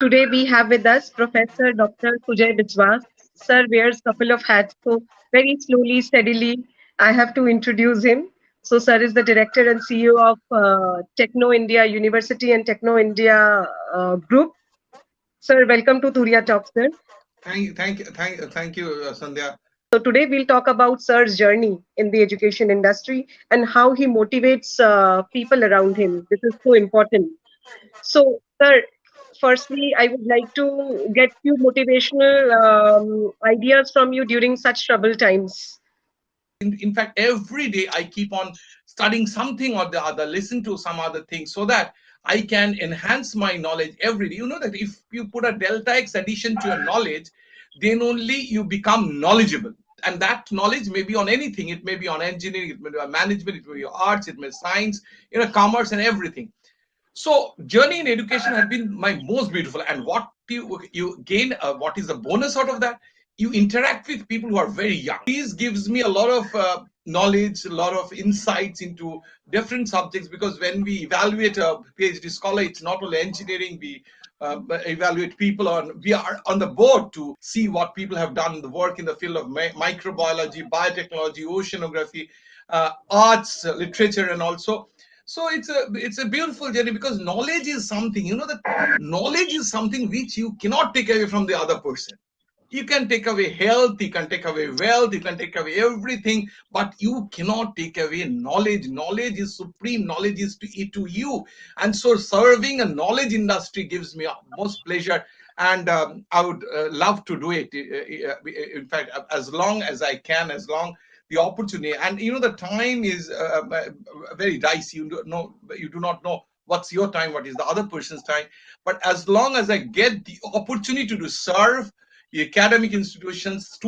Today we have with us Professor Dr. Sujay Biswas. Sir wears couple of hats, so very slowly, steadily, I have to introduce him. So, Sir is the director and CEO of Techno India University and Techno India Group. Sir, welcome to Turiya Talks, sir. Thank you, Sandhya. So today we'll talk about Sir's journey in the education industry and how he motivates people around him. This is so important. So, sir, firstly, I would like to get few motivational ideas from you during such troubled times. In fact, every day I keep on studying something or the other, listen to some other thing so that I can enhance my knowledge every day. You know that if you put a delta X addition to your knowledge, then only you become knowledgeable. And that knowledge may be on anything. It may be on engineering, it may be on management, it may be arts, it may be science, commerce and everything. So journey in education has been my most beautiful. And what you gain, what is the bonus out of that? You interact with people who are very young. This gives me a lot of knowledge, a lot of insights into different subjects, because when we evaluate a PhD scholar, it's not only engineering. We evaluate people on, we are on the board to see what people have done, the work in the field of microbiology, biotechnology, oceanography, arts, literature, and also. So it's a beautiful journey, because knowledge is something, that knowledge is something which you cannot take away from the other person. You can take away health, you can take away wealth, you can take away everything, but you cannot take away knowledge. Knowledge is supreme. Knowledge is to you. And so serving a knowledge industry gives me most pleasure. And I would love to do it. In fact, as long as I can, as long the opportunity. And the time is very dicey. You do not know what's your time, what is the other person's time. But as long as I get the opportunity to serve the academic institutions,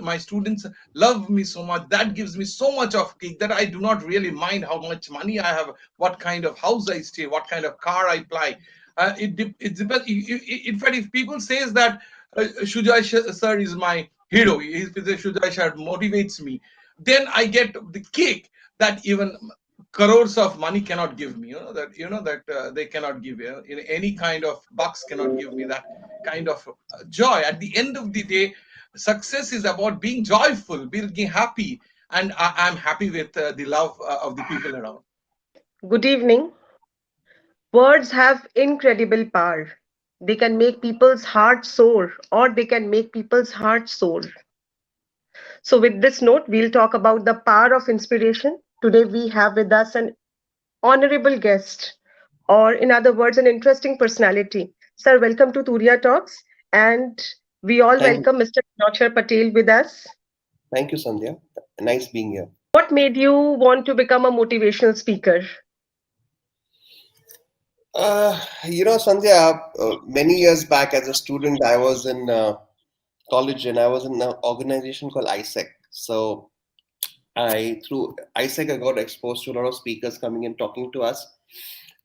my students love me so much. That gives me so much of kick that I do not really mind how much money I have, what kind of house I stay, what kind of car I fly. It depends. In fact, if people says that Shujai sir is my hero, if Shujai sir motivates me, then I get the kick that even crores of money cannot give me. That they cannot give you. Any kind of bucks cannot give me that kind of joy. At the end of the day, success is about being joyful, being happy, and I'm happy with the love of the people around. Good evening. Words have incredible power. They can make people's heart soar or they can make people's heart soar. So, with this note, we'll talk about the power of inspiration. Today, we have with us an honorable guest, or in other words, an interesting personality. Sir, welcome to Turiya Talks, and we all Thank you. welcome Mr. Naushar Patel with us. Thank you, Sandhya. Nice being here. What made you want to become a motivational speaker? Sandhya, many years back as a student, I was in college and I was in an organization called ISEC. So through ISEC, I got exposed to a lot of speakers coming and talking to us.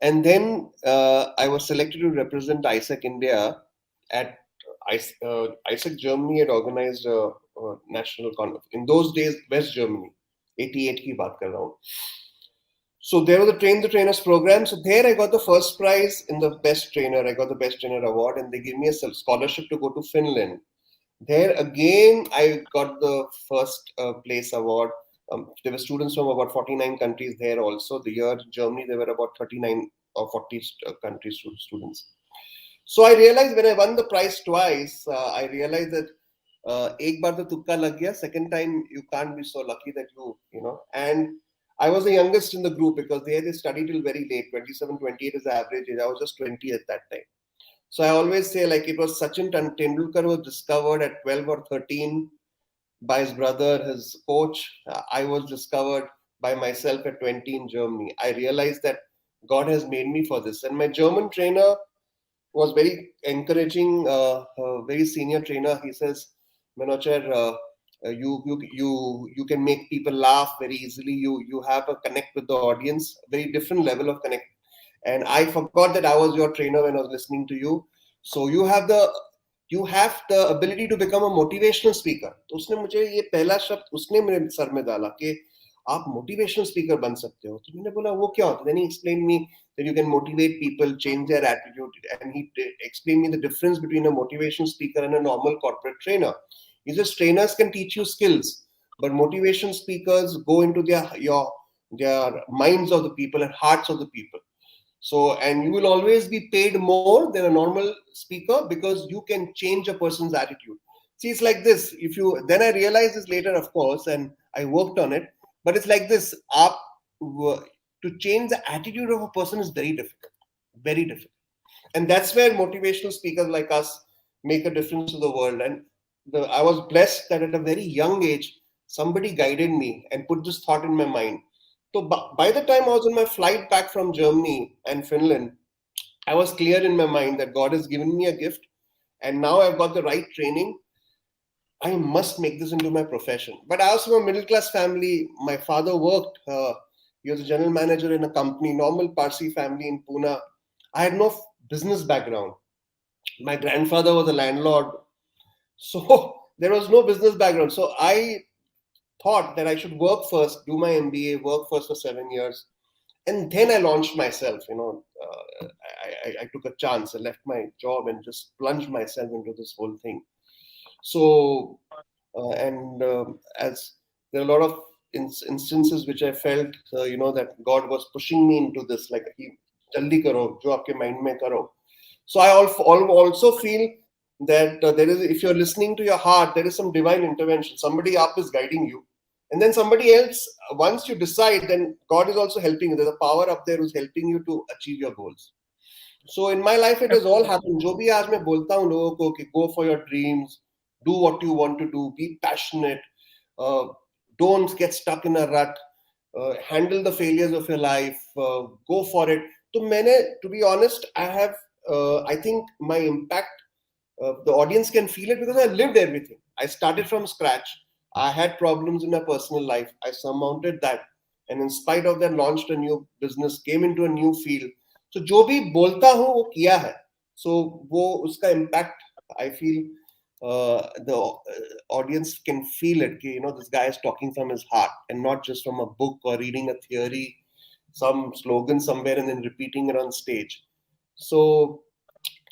And then I was selected to represent ISEC India at ISEC Germany had organized a national conference. In those days, West Germany, 88 ki baat kar raha hu. So there was a Train the Trainers program. So there I got the first prize in the best trainer. I got the best trainer award, and they gave me a scholarship to go to Finland. There again, I got the first place award. There were students from about 49 countries there also. The year in Germany, there were about 39 or 40 countries students. So I realized when I won the prize twice, I realized that एक बार तो तुक्का लग गया. Second time, you can't be so lucky that and I was the youngest in the group because they studied till very late, 27, 28 is the average age. I was just 20 at that time. So I always say like it was Sachin Tendulkar was discovered at 12 or 13 by his brother, his coach. I was discovered by myself at 20 in Germany. I realized that God has made me for this. And my German trainer was very encouraging, very senior trainer. He says, Manochar, you can make people laugh very easily. You have a connect with the audience, very different level of connect. And I forgot that I was your trainer when I was listening to you. So you have the ability to become a motivational speaker. तो उसने मुझे ये पहला शब्द उसने मेरे sir में डाला कि आप motivational speaker बन सकते हो. तो मैंने बोला वो क्या होता है? Then he explained me that you can motivate people, change their attitude, and he explained me the difference between a motivational speaker and a normal corporate trainer. He says trainers can teach you skills, but motivation speakers go into their minds of the people and hearts of the people. So, and you will always be paid more than a normal speaker because you can change a person's attitude. See, it's like this. If you then I realized this later, of course, and I worked on it. But it's like this: up to change the attitude of a person is very difficult, very difficult, and that's where motivational speakers like us make a difference to the world. And I was blessed that at a very young age, somebody guided me and put this thought in my mind. So by the time I was on my flight back from Germany and Finland, I was clear in my mind that God has given me a gift, and now I've got the right training. I must make this into my profession. But I was from a middle class family. My father worked. He was a general manager in a company, normal Parsi family in Pune. I had no business background. My grandfather was a landlord. So there was no business background. So I thought that I should work first, do my MBA, work first for 7 years, and then I launched myself. I took a chance. I left my job and just plunged myself into this whole thing. So, and as there are a lot of instances which I felt, that God was pushing me into this, like, jaldi karo, jo aapke mind mein karo. So I also feel that there is, if you're listening to your heart, there is some divine intervention. Somebody up is guiding you, and then somebody else. Once you decide, then God is also helping you. There's a power up there who's helping you to achieve your goals. So in my life, it has all happened. जो भी आज मैं बोलता हूँ लोगों को कि go for your dreams, do what you want to do, be passionate, uh, don't get stuck in a rut, handle the failures of your life, go for it. तो मैंने, to be honest, I think my impact, the audience can feel it because I lived everything. I started from scratch. I had problems in my personal life. I surmounted that, and in spite of that, launched a new business, came into a new field. So जो भी बोलता हूँ वो किया है. So वो उसका impact, I feel, the audience can feel it. कि, this guy is talking from his heart and not just from a book or reading a theory, some slogan somewhere and then repeating it on stage. So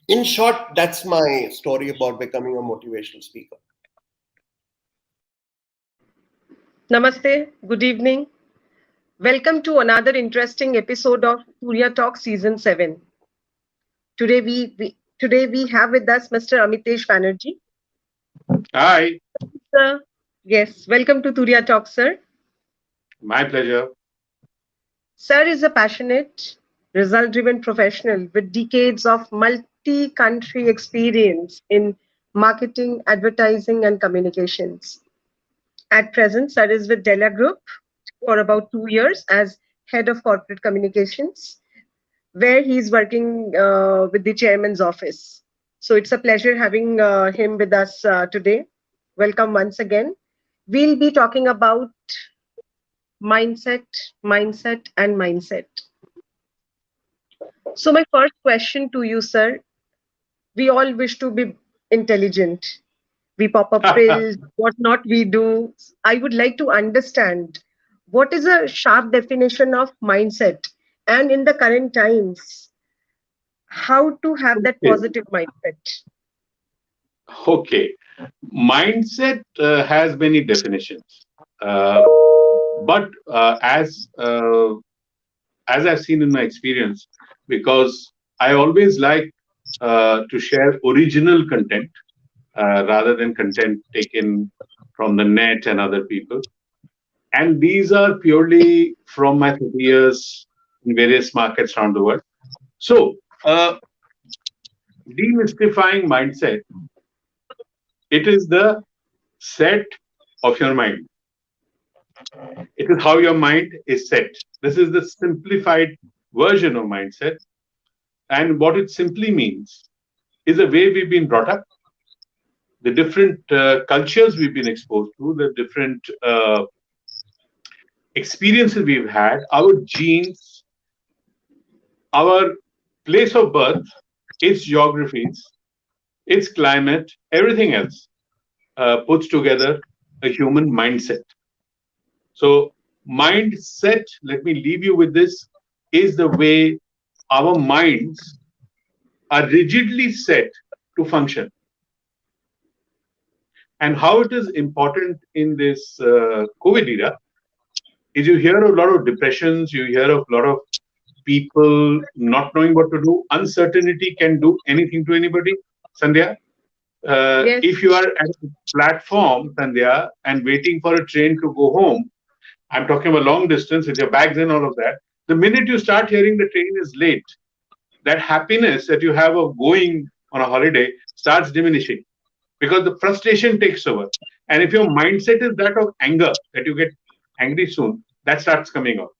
in short, that's my story about becoming a motivational speaker. Namaste, good evening. Welcome to another interesting episode of Turiya Talks Season 7. Today we have with us Mr. Amitesh Banerjee. Hi, Sir, yes, welcome to Turiya Talks, sir. my pleasure. Sir is a passionate, result-driven professional with decades of multi-country experience in marketing, advertising, and communications. At present, sir is with Della Group for about 2 years as head of corporate communications, where he's working with the chairman's office. So it's a pleasure having him with us today. Welcome once again. We'll be talking about mindset, mindset, and mindset. So, my first question to you, sir, we all wish to be intelligent. We pop up pills, what not we do. I would like to understand what is a sharp definition of mindset, and in the current times, how to have that Okay. positive mindset. Okay. Mindset has many definitions, uh, but as I've seen in my experience, because I always like to share original content rather than content taken from the net and other people. And these are purely from my 30 years in various markets around the world. So, demystifying mindset, it is the set of your mind. It is how your mind is set. This is the simplified version of mindset. And what it simply means is the way we've been brought up, the different cultures we've been exposed to, the different experiences we've had, our genes, our place of birth, its geographies, its climate, everything else puts together a human mindset. So Mindset, let me leave you with this, is the way our minds are rigidly set to function. And how it is important in this COVID era is you hear a lot of depressions, you hear a lot of people not knowing what to do. Uncertainty can do anything to anybody, Sandhya. Yes. If you are at a platform, Sandhya, and waiting for a train to go home, I'm talking about long distance with your bags and all of that, the minute you start hearing the train is late, that happiness that you have of going on a holiday starts diminishing because the frustration takes over. And if your mindset is that of anger, that you get angry soon, that starts coming out.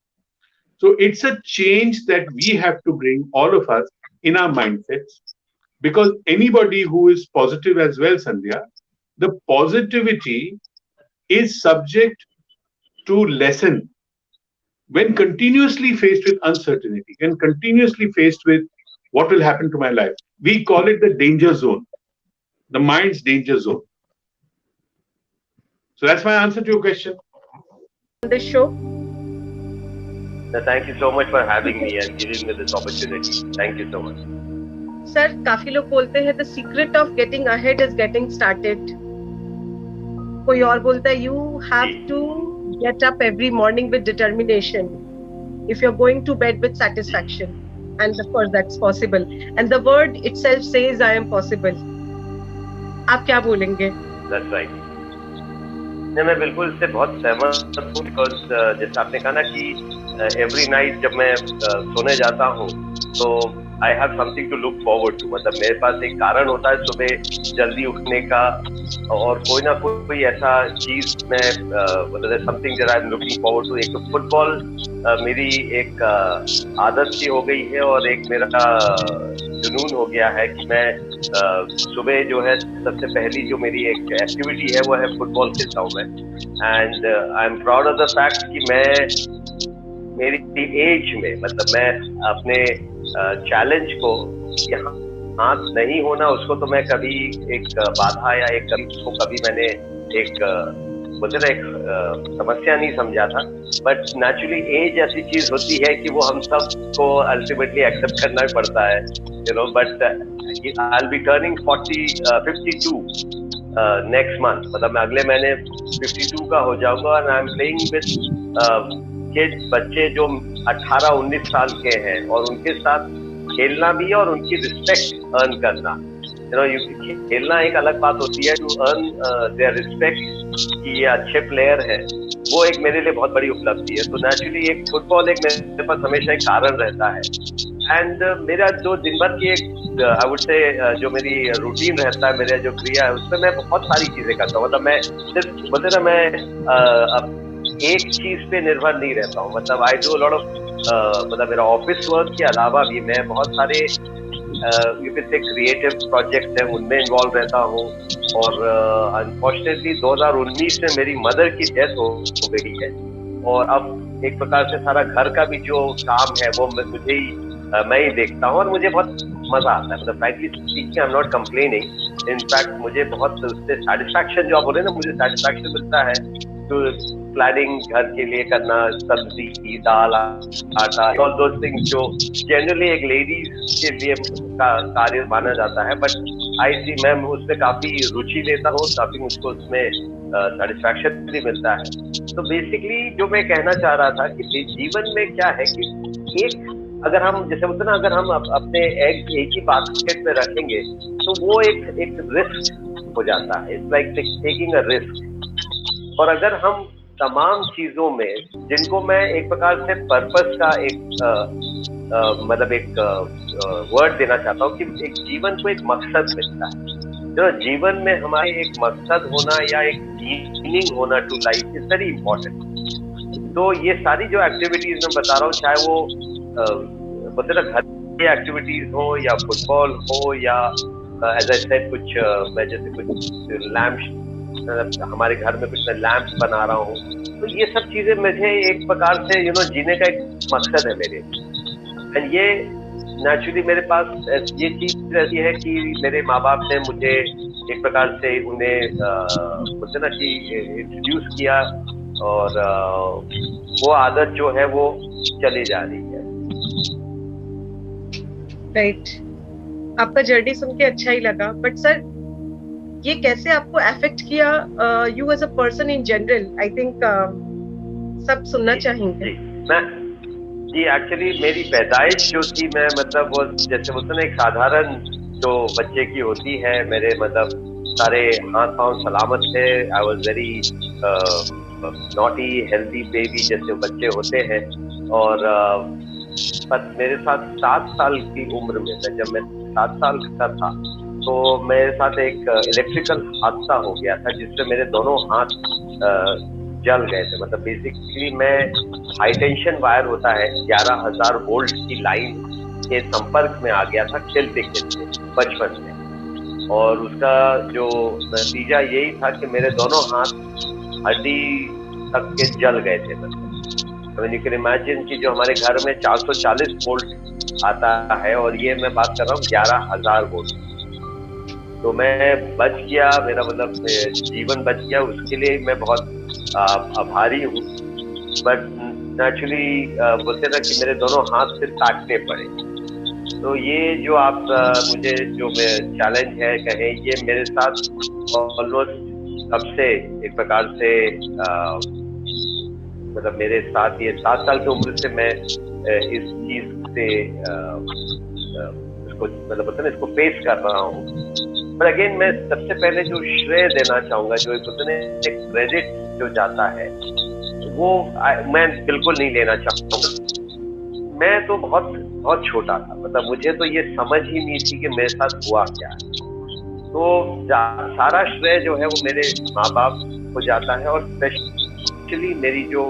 So it's a change that we have to bring, all of us, in our mindsets. Because anybody who is positive as well, Sandhya, the positivity is subject to lessen when continuously faced with uncertainty, when continuously faced with what will happen to my life. We call it the danger zone, the mind's danger zone. So that's my answer to your question. On this show. Thank you so much for having me and giving me this opportunity. Thank you so much. Sir काफी लोग बोलते हैं the secret of getting ahead is getting started. कोई और बोलता है you have to get up every morning with determination if you're going to bed with satisfaction, and of course that's possible, and the word itself says I am possible. आप क्या बोलेंगे? That's right. नहीं, मैं बिल्कुल इससे बहुत सहमत हूँ बिकॉज जैसे आपने कहा ना कि एवरी नाइट जब मैं सोने जाता हूँ तो I have something to look forward to, मतलब मेरे पास एक कारण होता है सुबह जल्दी उठने का और कोई ना कोई ऐसा चीज मैं मतलब something that I am looking forward to. एक तो फुटबॉल मेरी एक आदत सी हो गई है और एक मेरा जुनून हो गया है कि मैं सुबह जो है सबसे पहली जो मेरी एक एक्टिविटी है वो है फुटबॉल खेलता हूँ मैं. And I am proud of the fact कि मैं मेरी एज में मतलब मैं अपने चैलेंज को यहाँ हाथ नहीं होना उसको तो मैं कभी एक बाधा या एक उसको कभी मैंने एक बोलते ना एक समस्या नहीं समझा था. बट नेचुरली एज ऐसी चीज होती है कि वो हम सबको अल्टीमेटली एक्सेप्ट करना ही पड़ता है, you know. But I will be turning 52 next month, मतलब मैं अगले महीने 52 का हो जाऊंगा और I am playing with kids, बच्चे जो 18-19 साल के हैं और उनके साथ खेलना भी और उनकी रिस्पेक्ट अर्न करना. यू नो खेलना एक अलग बात होती है, टू अर्न देयर रिस्पेक्ट कि ये अच्छे प्लेयर है, वो एक मेरे लिए बहुत बड़ी उपलब्धि है. तो नेचुरली एक फुटबॉल एक मेरे पास हमेशा एक कारण रहता है. एंड मेरा जो दिन भर की एक आई वुड से जो मेरी रूटीन रहता है, मेरा जो क्रिया है उसमें मैं बहुत सारी चीजें करता हूँ. मतलब मैं सिर्फ बोलते ना मैं एक चीज पे निर्भर नहीं रहता हूँ. मतलब आई डू लॉट ऑफ मतलब मेरा ऑफिस वर्क के अलावा भी मैं बहुत सारे you can say creative project है उनमें इन्वॉल्व रहता हूँ. और अनफॉर्चुनेटली 2019 में मेरी मदर की डेथ हो गई है और अब एक प्रकार से सारा घर का भी जो काम है वो मुझे ही मैं ही देखता हूँ और मुझे बहुत मजा आता है. मतलब frankly speaking I am not complaining, in fact मुझे बहुत उससे सेटिस्फैक्शन जो आप बोले ना, मुझे सेटिस्फैक्शन मिलता है. तो प्लानिंग घर के लिए करना, सब्जी दाल आटा, ऑल दोस थिंग्स जो जनरली एक लेडीज के लिए कार्य माना जाता है. बट आई सी मैं उसमें काफी रुचि लेता हूँ, काफी मुझको उसमें सेटिस्फैक्शन भी मिलता है. तो बेसिकली जो मैं कहना चाह रहा था कि जीवन में क्या है कि एक अगर हम जैसे बोलते ना, अगर हम अपने एग एक ही बास्केट में रखेंगे तो वो एक रिस्क हो जाता है. It's like taking a risk. और अगर हम तमाम चीजों में जिनको मैं एक प्रकार से पर्पस का एक मतलब एक वर्ड देना चाहता हूँ कि एक जीवन को एक मकसद मिलता है. जो जीवन में हमारे एक मकसद होना या एक मीनिंग होना to life is very important. तो ये सारी जो एक्टिविटीज मैं बता रहा हूँ, चाहे वो बोलते ना घर की एक्टिविटीज हो या फुटबॉल हो या एज आई सेड कुछ मैं जैसे कुछ लैम्प हमारे घर में कुछ मैं लैम्प बना रहा हूँ, तो ये सब चीजें मुझे एक प्रकार से यू नो जीने का एक मकसद है मेरे. एंड ये नेचुरली मेरे पास ये चीज रहती है कि मेरे माँ बाप ने मुझे एक प्रकार से उन्हें बोलते ना कि इंट्रोड्यूस किया और वो आदत जो है वो चली जा रही है। राइट, आपका जर्नी सुन के अच्छा ही लगा, बट सर ये कैसे आपको अफेक्ट किया you as a person in general? I think सब सुनना चाहेंगे। जी मैं जी एक्चुअली मेरी पैदाइश जो थी, मैं मतलब वो जैसे बोलते ना एक साधारण जो बच्चे की होती है, मेरे मतलब सारे हाथ पांव सलामत थे। I was very naughty healthy baby जैसे बच्चे होते हैं। और पर मेरे साथ 7 साल की उम्र में, जब मैं 7 साल का था, तो मेरे साथ एक इलेक्ट्रिकल हादसा हो गया था जिससे मेरे दोनों हाथ जल गए थे। मतलब बेसिकली मैं हाई टेंशन वायर होता है 11,000 वोल्ट की लाइन के संपर्क में आ गया था खेलते खेलते बचपन में। और उसका जो नतीजा यही था कि मेरे दोनों हाथ हड्डी तक के जल गए थे। मतलब यू कैन इमेजिन कि जो हमारे घर में 440 वोल्ट आता है, और ये मैं बात कर रहा हूँ 11,000 वोल्ट। तो मैं बच गया, मेरा मतलब जीवन बच गया, उसके लिए मैं बहुत आभारी हूँ। बट नेचुरली बोलते ना कि मेरे दोनों हाथ फिर काटने पड़े। तो ये जो आप मुझे जो चैलेंज है कहें, ये मेरे साथ ऑलमोस्ट कब से एक प्रकार से मतलब मेरे साथ ये 7 साल की उम्र से मैं इस चीज से इसको मतलब बोलते ना इसको फेस कर रहा हूँ। पर अगेन मैं सबसे पहले जो श्रेय देना चाहूंगा, जो एक क्रेडिट जो जाता है, वो मैं बिल्कुल नहीं लेना चाहूंगा। मैं तो बहुत बहुत छोटा था, मतलब मुझे तो ये समझ ही नहीं थी कि मेरे साथ हुआ क्या है। तो सारा श्रेय जो है वो मेरे माँ बाप को जाता है, और स्पेशली मेरी जो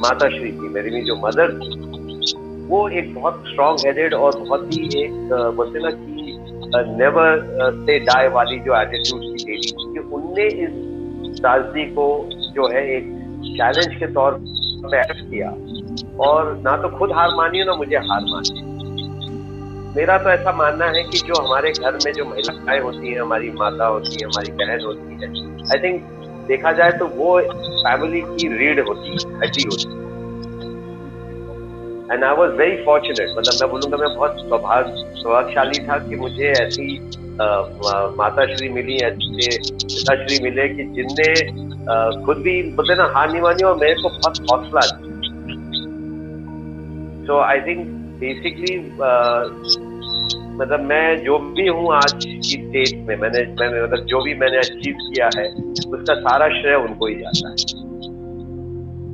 माता श्री थी, मेरी जो मदर थी, वो एक बहुत स्ट्रॉन्ग हेडेड और बहुत ही एक बोलते ना कि नेवर से डाई वाली जो एटीट्यूड की लेडी थी, कि उनने इस त्रासदी को जो है एक चैलेंज के तौर पे एक्सेप्ट किया, और ना तो खुद हार मानी ना मुझे हार मानी। मेरा तो ऐसा मानना है कि जो हमारे घर में जो महिलाएं होती हैं, हमारी माता होती है, हमारी बहन होती है, आई थिंक देखा जाए तो वो फैमिली की रीढ़ होती है, हड्डी होती है। And I was very fortunate, मतलब मैं बोलूंगा मैं बहुत सौभाग्यशाली था कि मुझे ऐसी माता श्री मिली, ऐसे पिताश्री मिले कि जिनने खुद भी बोलते ना हार नहीं मानी और मेरे को बहुत हौसला दिया। सो आई थिंक बेसिकली मतलब मैं जो भी हूँ आज की डेट में, मैंने मतलब जो भी मैंने अचीव किया है, उसका सारा श्रेय उनको ही जाता है।